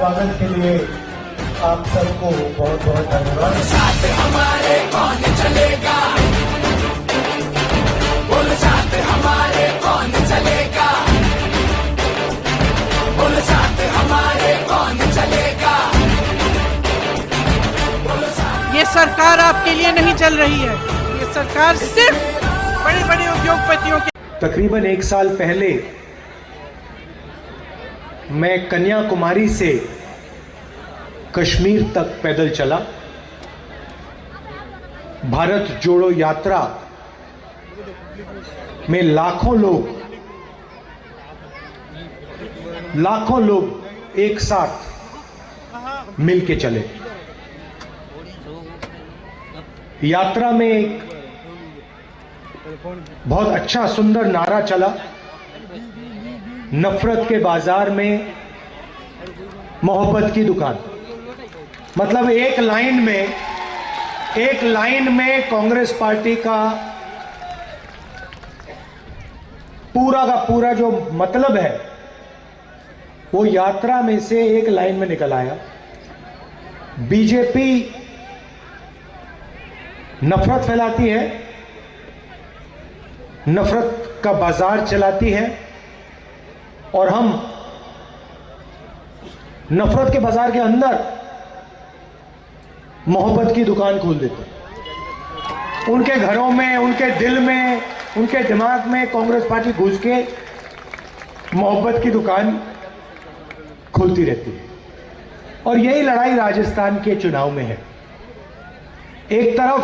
स्वागत के लिए आप सबको बहुत बहुत धन्यवाद। साथ हमारे कौन चलेगा, बोल साथ हमारे कौन चलेगा, बोल साथ हमारे कौन चलेगा, बोल साथ। ये सरकार आपके लिए नहीं चल रही है, ये सरकार सिर्फ बड़े बड़े उद्योगपतियों के। तकरीबन 1 साल पहले मैं कन्याकुमारी से कश्मीर तक पैदल चला। भारत जोड़ो यात्रा में लाखों लोग एक साथ मिलके चले। यात्रा में एक बहुत अच्छा सुंदर नारा चला, नफरत के बाजार में मोहब्बत की दुकान। मतलब एक लाइन में कांग्रेस पार्टी का पूरा जो मतलब है वो यात्रा में से एक लाइन में निकल आया। बीजेपी नफरत फैलाती है, नफरत का बाजार चलाती है, और हम नफरत के बाजार के अंदर मोहब्बत की दुकान खोल देते हैं। उनके घरों में, उनके दिल में, उनके दिमाग में कांग्रेस पार्टी घुस के मोहब्बत की दुकान खोलती रहती है। और यही लड़ाई राजस्थान के चुनाव में है। एक तरफ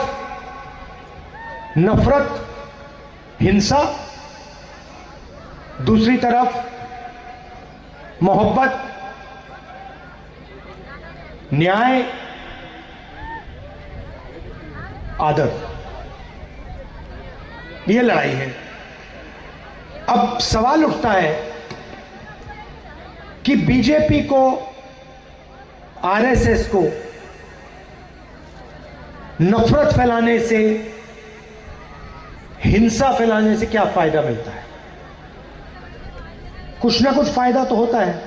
नफरत, हिंसा, दूसरी तरफ मोहब्बत, न्याय, आदर। यह लड़ाई है। अब सवाल उठता है कि बीजेपी को, आरएसएस को नफरत फैलाने से, हिंसा फैलाने से क्या फायदा मिलता है? कुछ ना कुछ फायदा तो होता है।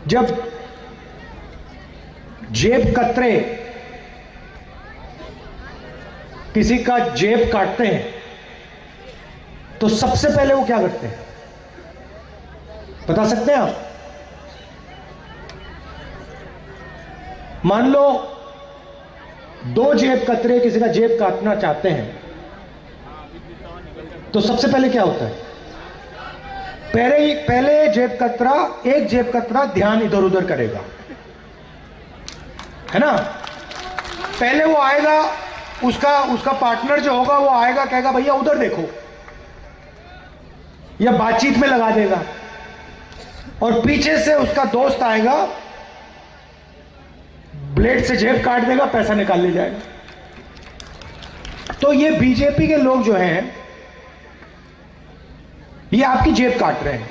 जब जेब कतरे किसी का जेब काटते हैं तो सबसे पहले वो क्या करते हैं, बता सकते हैं आप? मान लो 2 जेब कतरे किसी का जेब काटना चाहते हैं तो सबसे पहले क्या होता है? पहले एक जेब कतरा ध्यान इधर उधर करेगा, है ना? पहले वो आएगा, उसका पार्टनर जो होगा वो आएगा, कहेगा भैया उधर देखो, या बातचीत में लगा देगा। और पीछे से उसका दोस्त आएगा, ब्लेड से जेब काट देगा, पैसा निकाल ले जाएगा। तो ये बीजेपी के लोग जो हैं, ये आपकी जेब काट रहे हैं।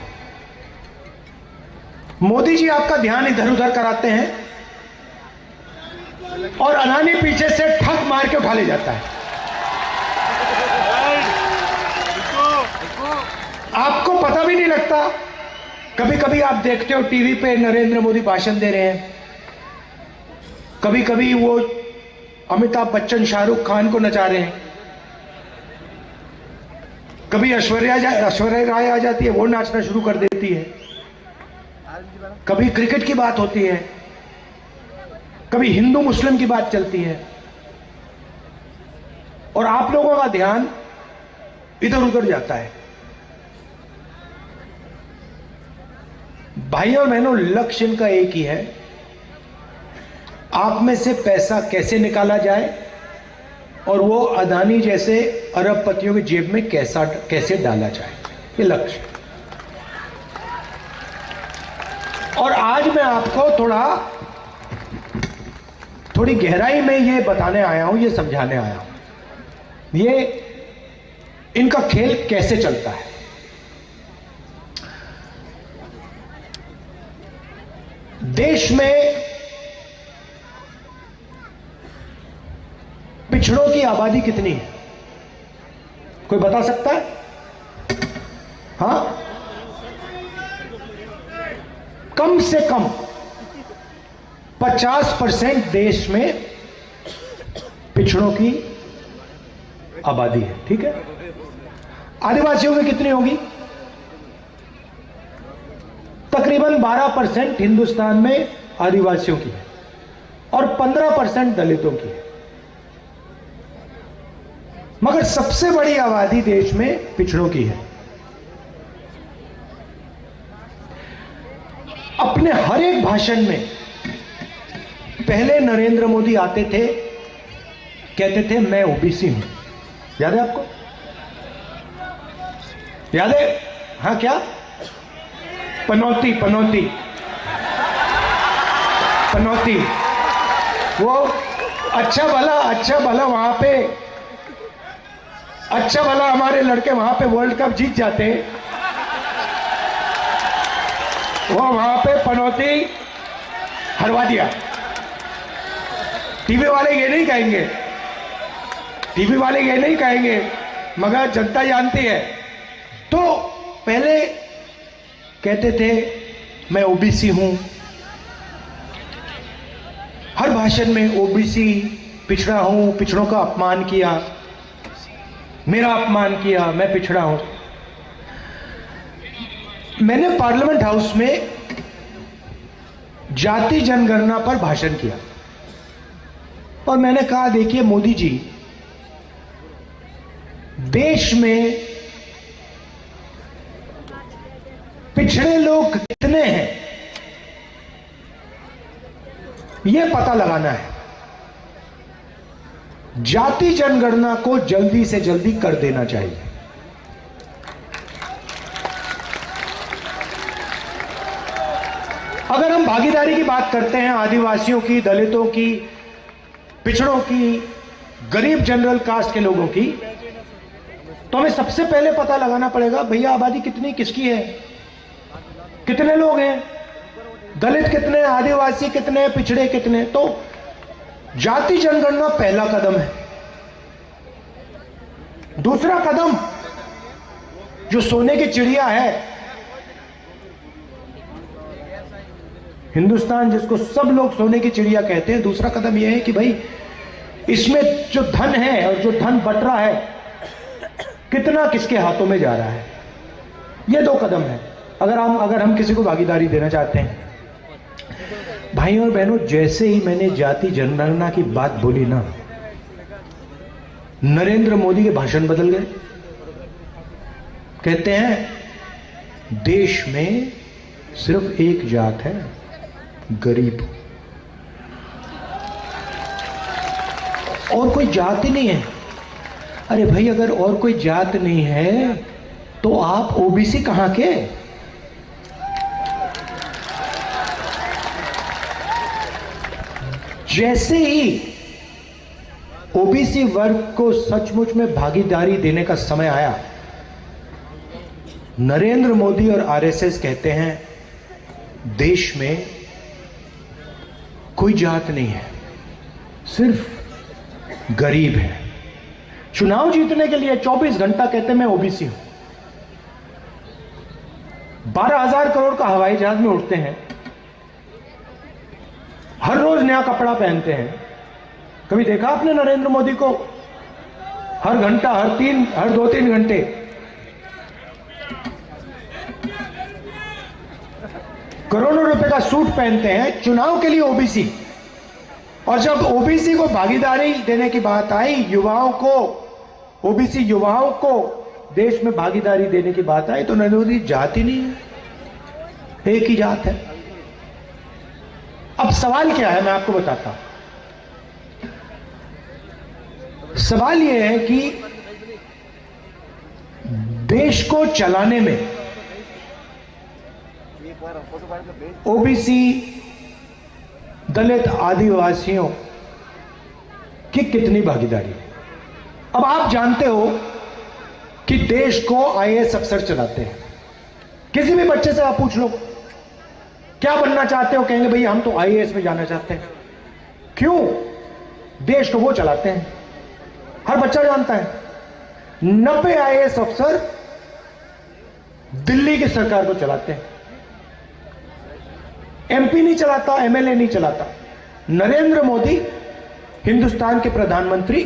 मोदी जी आपका ध्यान इधर उधर कराते हैं और अडानी पीछे से ठक मार के उठा ले जाता है। आपको पता भी नहीं लगता। कभी कभी आप देखते हो टीवी पे नरेंद्र मोदी भाषण दे रहे हैं, कभी कभी वो अमिताभ बच्चन शाहरुख खान को नचा रहे हैं, कभी ऐश्वर्या राय आ जाती है, वो नाचना शुरू कर देती है, कभी क्रिकेट की बात होती है, कभी हिंदू मुस्लिम की बात चलती है, और आप लोगों का ध्यान इधर उधर जाता है। भाइयों और बहनों, लक्ष्य इनका एक ही है, आप में से पैसा कैसे निकाला जाए और वो अदानी जैसे अरबपतियों की जेब में कैसे डाला जाए, ये लक्ष्य। और आज मैं आपको थोड़ी गहराई में ये बताने आया हूं, ये समझाने आया हूं, ये इनका खेल कैसे चलता है। देश में पिछड़ों की आबादी कितनी है, कोई बता सकता है? हाँ, कम से कम 50% देश में पिछड़ों की आबादी है, ठीक है। आदिवासियों में कितनी होगी? तकरीबन 12% हिंदुस्तान में आदिवासियों की है और 15% दलितों की है। मगर सबसे बड़ी आबादी देश में पिछड़ों की है। अपने हर एक भाषण में पहले नरेंद्र मोदी आते थे, कहते थे मैं ओबीसी हूं। याद है आपको? याद है? हाँ, क्या पनौती पनौती पनौती, वो अच्छा भला वहां पे, अच्छा भला हमारे लड़के वहां पे वर्ल्ड कप जीत जाते, वो वहां पे पनौती हरवा दिया। टीवी वाले ये नहीं कहेंगे, टीवी वाले ये नहीं कहेंगे, मगर जनता जानती है। तो पहले कहते थे मैं ओबीसी हूं, हर भाषण में ओबीसी, पिछड़ा हूं, पिछड़ों का अपमान किया, मेरा अपमान किया, मैं पिछड़ा हूं। मैंने पार्लियामेंट हाउस में जाति जनगणना पर भाषण किया और मैंने कहा देखिए मोदी जी, देश में पिछड़े लोग कितने हैं यह पता लगाना है। जाति जनगणना को जल्दी से जल्दी कर देना चाहिए। अगर हम भागीदारी की बात करते हैं, आदिवासियों की, दलितों की, पिछड़ों की, गरीब जनरल कास्ट के लोगों की, तो हमें सबसे पहले पता लगाना पड़ेगा भैया आबादी कितनी किसकी है, कितने लोग हैं, दलित कितने, आदिवासी कितने, पिछड़े कितने। तो जाति जनगणना पहला कदम है। दूसरा कदम जो सोने की चिड़िया है, हिंदुस्तान जिसको सब लोग सोने की चिड़िया कहते हैं, दूसरा कदम यह है कि भाई इसमें जो धन है और जो धन बट रहा है कितना किसके हाथों में जा रहा है। ये दो कदम है। अगर हम किसी को भागीदारी देना चाहते हैं। भाई और बहनों, जैसे ही मैंने जाति जनगणना की बात बोली ना, नरेंद्र मोदी के भाषण बदल गए। कहते हैं देश में सिर्फ एक जात है, गरीब, और कोई जात ही नहीं है। अरे भाई, अगर और कोई जात नहीं है तो आप ओबीसी कहां के? जैसे ही ओबीसी वर्ग को सचमुच में भागीदारी देने का समय आया, नरेंद्र मोदी और आरएसएस कहते हैं देश में कोई जात नहीं है, सिर्फ गरीब है। चुनाव जीतने के लिए 24 घंटा कहते मैं ओबीसी हूं। 12,000 करोड़ का हवाई जहाज में उड़ते हैं, हर रोज नया कपड़ा पहनते हैं। कभी देखा आपने नरेंद्र मोदी को? हर घंटा, हर 2-3 घंटे करोड़ों रुपए का सूट पहनते हैं, चुनाव के लिए ओबीसी। और जब ओबीसी को भागीदारी देने की बात आई, युवाओं को, ओबीसी युवाओं को देश में भागीदारी देने की बात आई, तो नरेंद्र मोदी जात ही नहीं है, एक ही जात है। अब सवाल क्या है, मैं आपको बताता हूं। सवाल यह है कि देश को चलाने में ओबीसी, दलित, आदिवासियों की कितनी भागीदारी है। अब आप जानते हो कि देश को आईएएस अफसर चलाते हैं। किसी भी बच्चे से आप पूछ लो क्या बनना चाहते हो, कहेंगे भाई हम तो आईएएस में जाना चाहते हैं। क्यों? देश को वो चलाते हैं, हर बच्चा जानता है। 90 आईएएस अफसर दिल्ली की सरकार को चलाते हैं। एमपी नहीं चलाता, एमएलए नहीं चलाता। नरेंद्र मोदी हिंदुस्तान के प्रधानमंत्री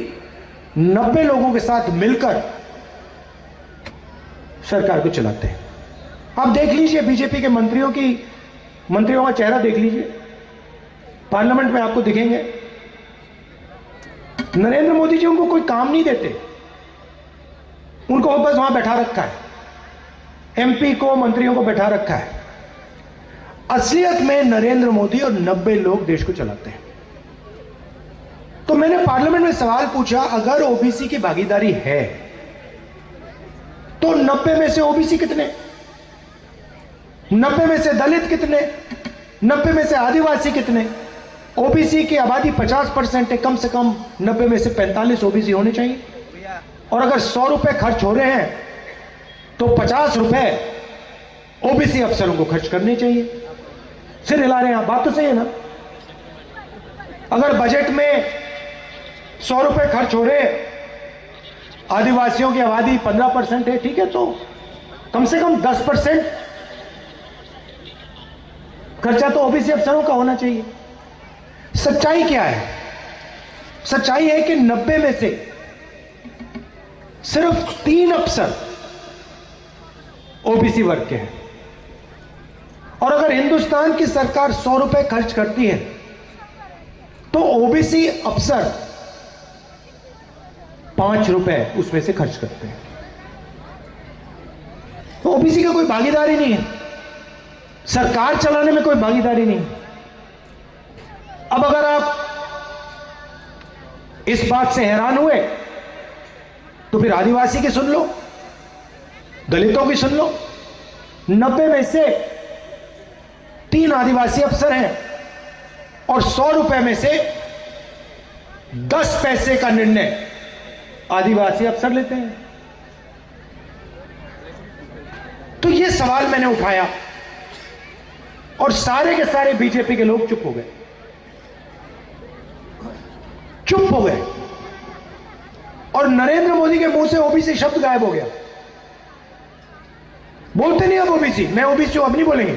90 लोगों के साथ मिलकर सरकार को चलाते हैं। आप देख लीजिए बीजेपी के मंत्रियों का चेहरा देख लीजिए, पार्लियामेंट में आपको दिखेंगे। नरेंद्र मोदी जी उनको कोई काम नहीं देते, उनको बस वहां बैठा रखा है, एमपी को, मंत्रियों को बैठा रखा है। असलियत में नरेंद्र मोदी और 90 लोग देश को चलाते हैं। तो मैंने पार्लियामेंट में सवाल पूछा, अगर ओबीसी की भागीदारी है तो 90 में से ओबीसी कितने, 90 में से दलित कितने, 90 में से आदिवासी कितने? ओबीसी की आबादी 50% है, कम से कम 90 में से 45 ओबीसी होने चाहिए। और अगर 100 रुपए खर्च हो रहे हैं तो 50 रुपए ओबीसी अफसरों को खर्च करने चाहिए। सिर हिला रहे हैं आप, बात तो सही है ना? अगर बजट में 100 रुपए खर्च हो रहे, आदिवासियों की आबादी 15% है, ठीक है, तो कम से कम 10% खर्चा तो ओबीसी अफसरों का होना चाहिए। सच्चाई क्या है? सच्चाई है कि 90 में से सिर्फ 3 अफसर ओबीसी वर्ग के हैं। और अगर हिंदुस्तान की सरकार 100 रुपए खर्च करती है तो ओबीसी अफसर 5 रुपए उसमें से खर्च करते हैं। तो ओबीसी का कोई भागीदारी नहीं है, सरकार चलाने में कोई भागीदारी नहीं। अब अगर आप इस बात से हैरान हुए तो फिर आदिवासी की सुन लो, दलितों की सुन लो। 90 में से 3 आदिवासी अफसर हैं और 100 रुपए में से 10 पैसे का निर्णय आदिवासी अफसर लेते हैं। तो यह सवाल मैंने उठाया और सारे के सारे बीजेपी के लोग चुप हो गए, चुप हो गए। और नरेंद्र मोदी के मुंह से ओबीसी शब्द गायब हो गया। बोलते नहीं अब ओबीसी, मैं ओबीसी हूं, अब नहीं बोलेंगे।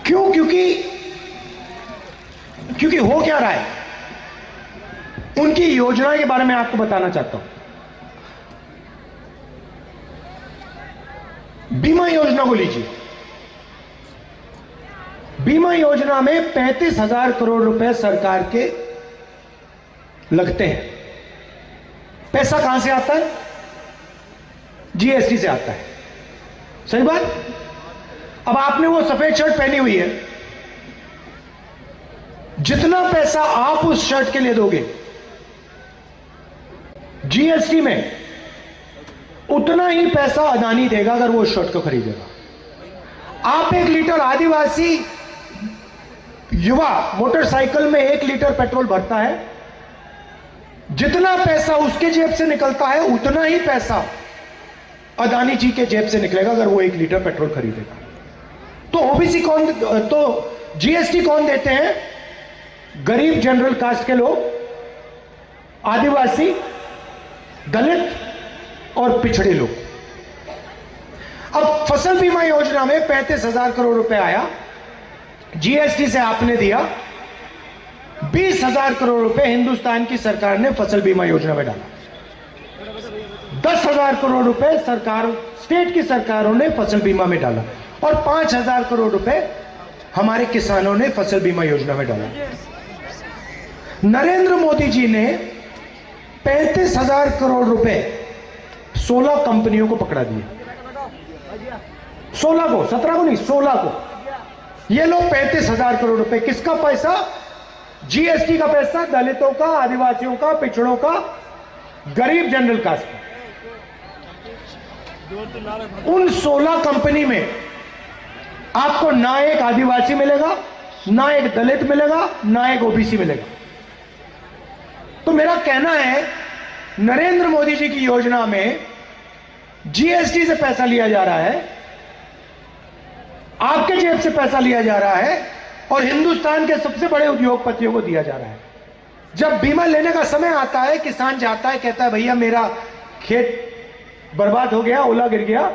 क्यों? क्योंकि हो क्या रहा है, उनकी योजना के बारे में आपको बताना चाहता हूं। बीमा योजना को लीजिए। बीमा योजना में 35,000 करोड़ रुपए सरकार के लगते हैं। पैसा कहां से आता है? जीएसटी से आता है। सही बात? अब आपने वो सफेद शर्ट पहनी हुई है, जितना पैसा आप उस शर्ट के लिए दोगे जीएसटी में, उतना ही पैसा अदानी देगा अगर वो उस शर्ट को खरीदेगा। आप 1 लीटर आदिवासी युवा मोटरसाइकिल में 1 लीटर पेट्रोल भरता है, जितना पैसा उसके जेब से निकलता है उतना ही पैसा अदानी जी के जेब से निकलेगा अगर वो 1 लीटर पेट्रोल खरीदेगा। तो ओबीसी कौन, तो जीएसटी कौन देते हैं? गरीब जनरल कास्ट के लोग, आदिवासी, दलित और पिछड़े लोग। अब फसल बीमा योजना में 35,000 करोड़ रुपए आया, जीएसटी से आपने दिया। 20,000 करोड़ रुपए हिंदुस्तान की सरकार ने फसल बीमा योजना में डाला। 10,000 करोड़ रुपए सरकार, स्टेट की सरकारों ने फसल बीमा में डाला और 5,000 करोड़ रुपए हमारे किसानों ने फसल बीमा योजना में डाला। नरेंद्र मोदी जी ने 35,000 करोड़ रुपए 16 कंपनियों को पकड़ा दिए। 16 को, 17 को नहीं, 16 को। ये लो 35,000 करोड़ रुपए, किसका पैसा? जीएसटी का पैसा, दलितों का, आदिवासियों का, पिछड़ों का, गरीब जनरल कास्ट का। उन 16 कंपनी में आपको ना एक आदिवासी मिलेगा, ना एक दलित मिलेगा, ना एक ओबीसी मिलेगा। तो मेरा कहना है, नरेंद्र मोदी जी की योजना में जीएसटी से पैसा लिया जा रहा है, आपके जेब से पैसा लिया जा रहा है और हिंदुस्तान के सबसे बड़े उद्योगपतियों को दिया जा रहा है। जब बीमा लेने का समय आता है, किसान जाता है, कहता है भैया मेरा खेत बर्बाद हो गया, ओला गिर गया,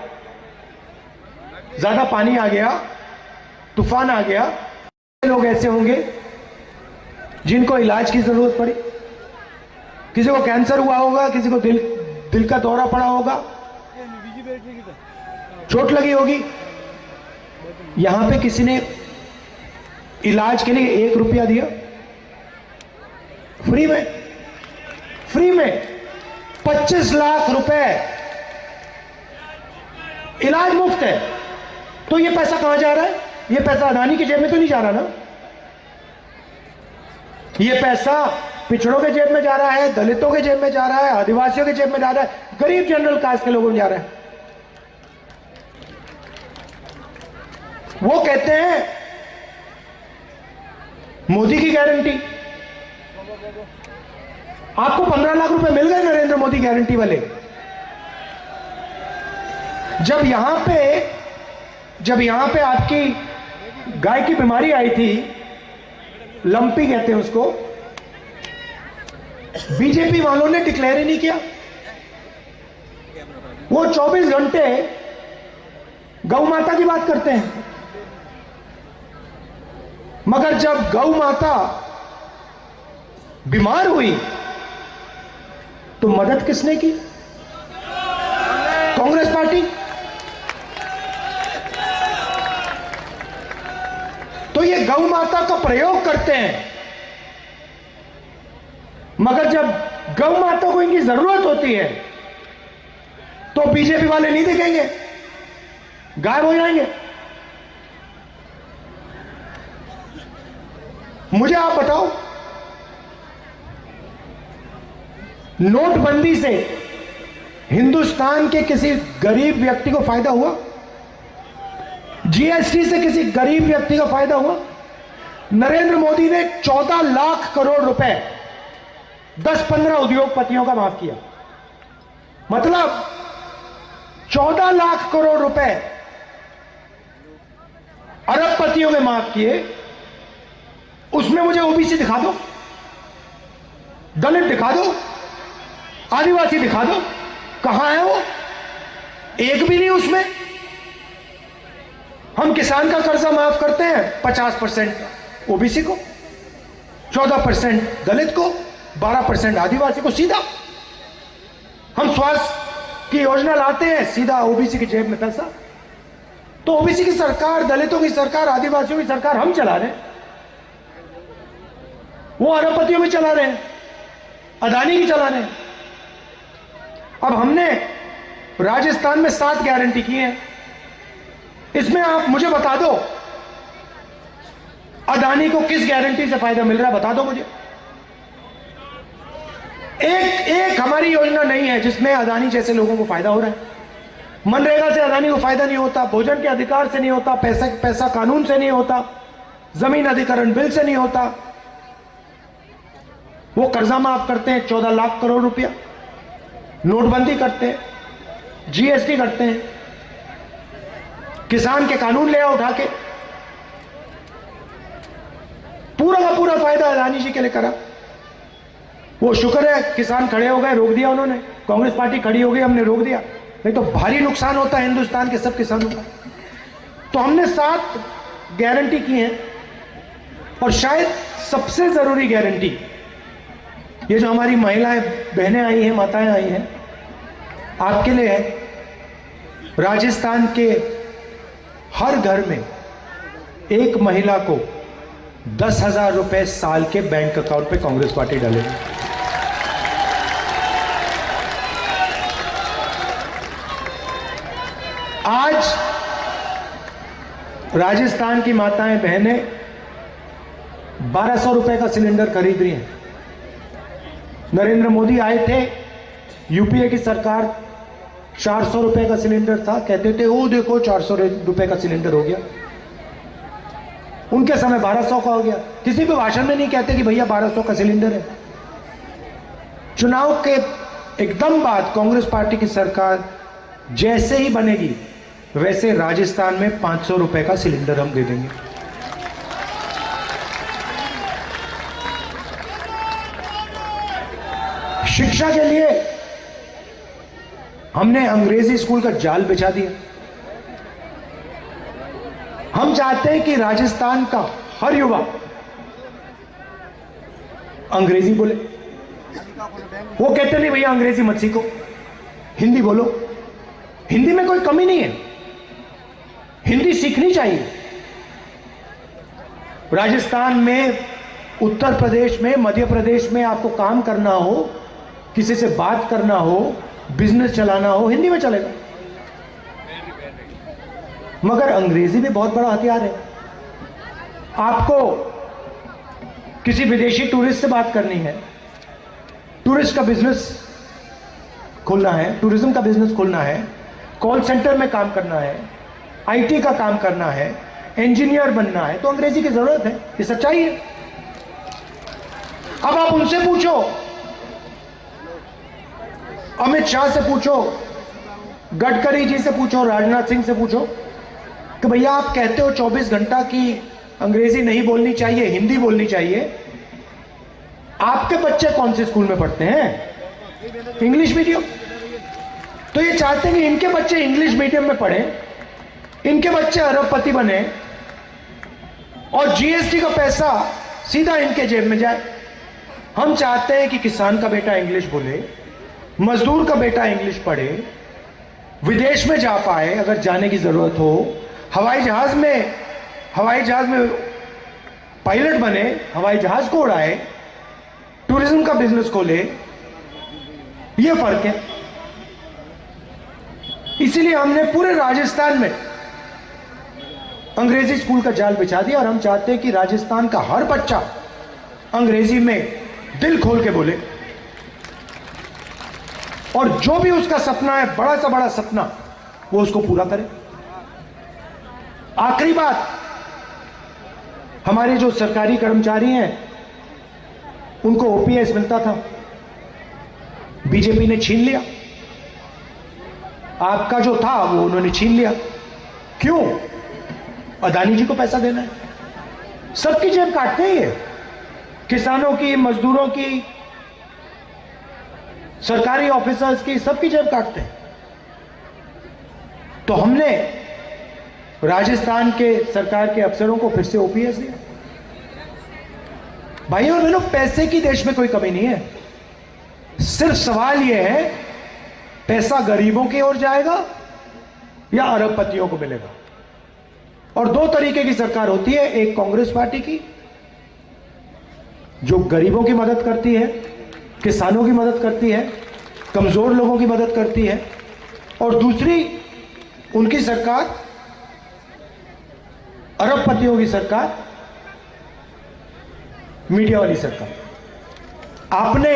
ज्यादा पानी आ गया, तूफान आ गया, लोग ऐसे होंगे जिनको इलाज की जरूरत पड़ी, किसी को कैंसर हुआ होगा, किसी को दिल का दौरा पड़ा होगा, चोट लगी होगी। यहां पे किसी ने इलाज के लिए 1 रुपया दिया? फ्री में, फ्री में 25 लाख रुपए इलाज मुफ्त है। तो ये पैसा कहां जा रहा है? ये पैसा अदानी की जेब में तो नहीं जा रहा ना? ये पैसा पिछड़ों के जेब में जा रहा है, दलितों के जेब में जा रहा है, आदिवासियों के जेब में जा रहा है, गरीब जनरल कास्ट के लोगों में जा रहा है। वो कहते हैं मोदी की गारंटी। आपको 15 लाख रुपए मिल गए नरेंद्र मोदी गारंटी वाले। जब यहां पे आपकी गाय की बीमारी आई थी, लंपी कहते हैं उसको, बीजेपी वालों ने डिक्लेयर ही नहीं किया। वो 24 घंटे गौ माता की बात करते हैं, मगर जब गौ माता बीमार हुई तो मदद किसने की? कांग्रेस पार्टी। तो ये गौ माता का प्रयोग करते हैं, मगर जब गौ माता को इनकी जरूरत होती है तो बीजेपी वाले नहीं दिखेंगे, गायब हो जाएंगे। मुझे आप बताओ, नोटबंदी से हिंदुस्तान के किसी गरीब व्यक्ति को फायदा हुआ? जीएसटी से किसी गरीब व्यक्ति को फायदा हुआ? नरेंद्र मोदी ने 14 लाख करोड़ रुपए 10-15 उद्योगपतियों का माफ किया। मतलब 14 लाख करोड़ रुपए अरबपतियों में माफ किए। उसमें मुझे ओबीसी दिखा दो, दलित दिखा दो, आदिवासी दिखा दो, कहां है वो? एक भी नहीं उसमें। हम किसान का कर्जा माफ करते हैं 50% ओबीसी को, 14% दलित को, 12% आदिवासी को, सीधा। हम स्वास्थ्य की योजना लाते हैं, सीधा ओबीसी की जेब में पैसा। तो ओबीसी की सरकार, दलितों की सरकार, आदिवासियों की सरकार हम चला रहे हैं, वो अरबपतियों में चला रहे हैं, अदानी की चला रहे हैं। अब हमने राजस्थान में 7 गारंटी की है। इसमें आप मुझे बता दो, अदानी को किस गारंटी से फायदा मिल रहा है? बता दो मुझे। एक हमारी योजना नहीं है जिसमें अदानी जैसे लोगों को फायदा हो रहा है। मनरेगा से अदानी को फायदा नहीं होता, भोजन के अधिकार से नहीं होता, पैसा कानून से नहीं होता, जमीन अधिकरण बिल से नहीं होता। वो कर्जा माफ करते हैं 14 लाख करोड़ रुपया, नोटबंदी करते हैं, जीएसटी करते हैं, किसान के कानून ले आओ उठा के। पूरा का पूरा फायदा अदानी जी के लिए करा। वो शुक्र है किसान खड़े हो गए, रोक दिया उन्होंने, कांग्रेस पार्टी खड़ी हो गई, हमने रोक दिया, नहीं तो भारी नुकसान होता है हिंदुस्तान के सब किसानों का। तो हमने 7 गारंटी की है, और शायद सबसे जरूरी गारंटी ये जो हमारी महिलाएं बहनें आई हैं, माताएं आई हैं, आपके लिए है। राजस्थान के हर घर में एक महिला को 10,000 रुपए साल के बैंक अकाउंट पे कांग्रेस पार्टी डालेगी। आज राजस्थान की माताएं बहनें 1200 रुपए का सिलेंडर खरीद रही हैं। नरेंद्र मोदी आए थे, यूपीए की सरकार 400 रुपए का सिलेंडर था, कहते थे वो देखो 400 रुपए का सिलेंडर हो गया। उनके समय 1200 का हो गया। किसी भी भाषण में नहीं कहते कि भैया 1200 का सिलेंडर है। चुनाव के एकदम बाद कांग्रेस पार्टी की सरकार जैसे ही बनेगी, वैसे राजस्थान में 500 रुपए का सिलेंडर हम दे देंगे। शिक्षा के लिए हमने अंग्रेजी स्कूल का जाल बिछा दिया। हम चाहते हैं कि राजस्थान का हर युवा अंग्रेजी बोले। वो कहते नहीं भैया अंग्रेजी मत सीखो, हिंदी बोलो। हिंदी में कोई कमी नहीं है, हिंदी सीखनी चाहिए। राजस्थान में, उत्तर प्रदेश में, मध्य प्रदेश में आपको काम करना हो, किसी से बात करना हो, बिजनेस चलाना हो, हिंदी में चलेगा। मगर अंग्रेजी भी बहुत बड़ा हथियार है। आपको किसी विदेशी टूरिस्ट से बात करनी है, टूरिस्ट का बिजनेस खोलना है, टूरिज्म का बिजनेस खोलना है, कॉल सेंटर में काम करना है, आईटी का काम करना है, इंजीनियर बनना है, तो अंग्रेजी की जरूरत है। ये सच्चाई है। अब आप उनसे पूछो, अमित शाह से पूछो, गडकरी जी से पूछो, राजनाथ सिंह से पूछो कि भैया आप कहते हो 24 घंटा की अंग्रेजी नहीं बोलनी चाहिए, हिंदी बोलनी चाहिए। आपके बच्चे कौन से स्कूल में पढ़ते हैं? English medium. तो ये चाहते हैं कि इनके बच्चे इंग्लिश मीडियम में पढ़ें, इनके बच्चे अरबपति बने और जीएसटी का पैसा सीधा इनके जेब में जाए। हम चाहते हैं कि किसान का बेटा इंग्लिश बोले, मजदूर का बेटा इंग्लिश पढ़े, विदेश में जा पाए अगर जाने की जरूरत हो, हवाई जहाज में पायलट बने, हवाई जहाज को उड़ाए, टूरिज्म का बिजनेस खोले। ये फर्क है। इसीलिए हमने पूरे राजस्थान में अंग्रेजी स्कूल का जाल बिछा दिया और हम चाहते हैं कि राजस्थान का हर बच्चा अंग्रेजी में दिल खोल के बोले और जो भी उसका सपना है, बड़ा सा बड़ा सपना, वो उसको पूरा करे। आखिरी बात, हमारे जो सरकारी कर्मचारी हैं उनको ओपीएस मिलता था, बीजेपी ने छीन लिया। आपका जो था वो उन्होंने छीन लिया। क्यों? अदानी जी को पैसा देना है। सबकी जेब काटते हैं ये, किसानों की, मजदूरों की, सरकारी ऑफिसर्स की, सबकी जेब काटते हैं। तो हमने राजस्थान के सरकार के अफसरों को फिर से ओपीएस दिया। भाइयों और बहनों, पैसे की देश में कोई कमी नहीं है। सिर्फ सवाल यह है पैसा गरीबों की ओर जाएगा या अरबपतियों को मिलेगा। और दो तरीके की सरकार होती है, एक कांग्रेस पार्टी की जो गरीबों की मदद करती है, किसानों की मदद करती है, कमजोर लोगों की मदद करती है, और दूसरी उनकी सरकार, अरबपतियों की सरकार, मीडिया वाली सरकार। आपने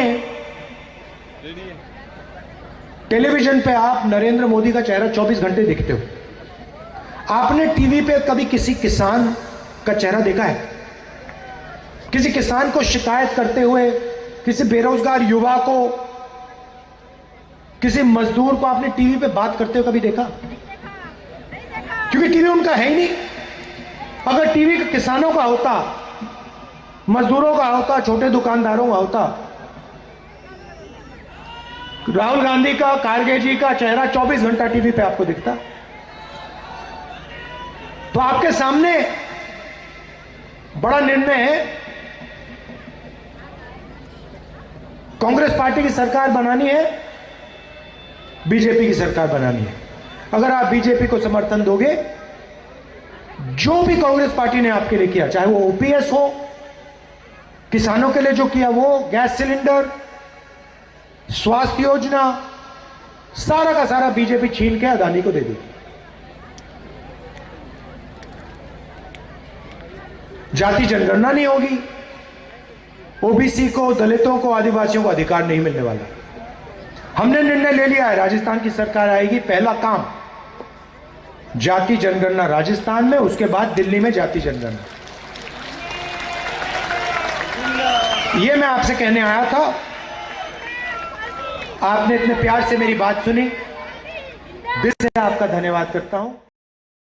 टेलीविजन पे आप नरेंद्र मोदी का चेहरा 24 घंटे देखते हो। आपने टीवी पे कभी किसी किसान का चेहरा देखा है? किसी किसान को शिकायत करते हुए, किसी बेरोजगार युवा को, किसी मजदूर को आपने टीवी पे बात करते हुए कभी देखा? क्योंकि टीवी उनका है ही नहीं। अगर टीवी किसानों का होता, मजदूरों का होता, छोटे दुकानदारों का होता, राहुल गांधी का, कारगे जी का चेहरा 24 घंटा टीवी पे आपको दिखता। तो आपके सामने बड़ा निर्णय है, कांग्रेस पार्टी की सरकार बनानी है, बीजेपी की सरकार बनानी है। अगर आप बीजेपी को समर्थन दोगे, जो भी कांग्रेस पार्टी ने आपके लिए किया, चाहे वो ओपीएस हो, किसानों के लिए जो किया वो, गैस सिलेंडर, स्वास्थ्य योजना, सारा का सारा बीजेपी छीन के अदानी को दे दी। जाति जनगणना नहीं होगी, ओबीसी को, दलितों को, आदिवासियों को अधिकार नहीं मिलने वाला। हमने निर्णय ले लिया है, राजस्थान की सरकार आएगी, पहला काम जाति जनगणना राजस्थान में, उसके बाद दिल्ली में जाति जनगणना। यह मैं आपसे कहने आया था। आपने इतने प्यार से मेरी बात सुनी, दिल से आपका धन्यवाद करता हूं।